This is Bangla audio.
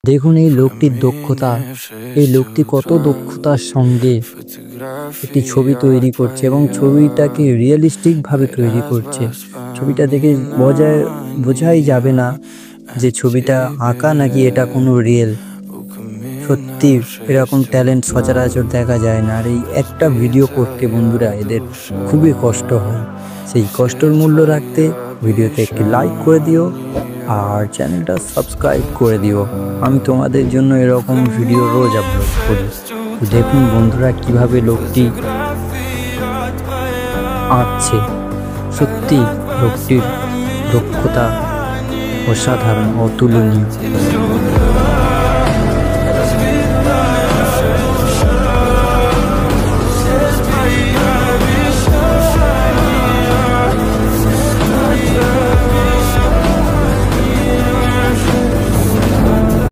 দেখুন এই লোকটির দক্ষতা, এই লোকটি কত দক্ষতার সঙ্গে একটি ছবি তৈরি করছে এবং ছবিটাকে রিয়েলিস্টিক ভাবে তৈরি করছে। ছবিটা দেখে বোঝাই যাবে না যে ছবিটা আঁকা নাকি এটা কোনো রিয়েল। সত্যি এরকম ট্যালেন্ট সচরাচর দেখা যায় না। আর এই একটা ভিডিও করতে বন্ধুরা এদের খুবই কষ্ট হয়। সেই কষ্টের মূল্য রাখতে ভিডিওতে একটি লাইক করে দিও আর চ্যানেলটা সাবস্ক্রাইব করে দিও। আমি তোমাদের জন্য এরকম ভিডিও রোজ আপলোড করি। দেখুন বন্ধুরা কিভাবে লোকটি আঁকছে। সত্যি লোকটির দক্ষতা অসাধারণ, অতুলনীয়।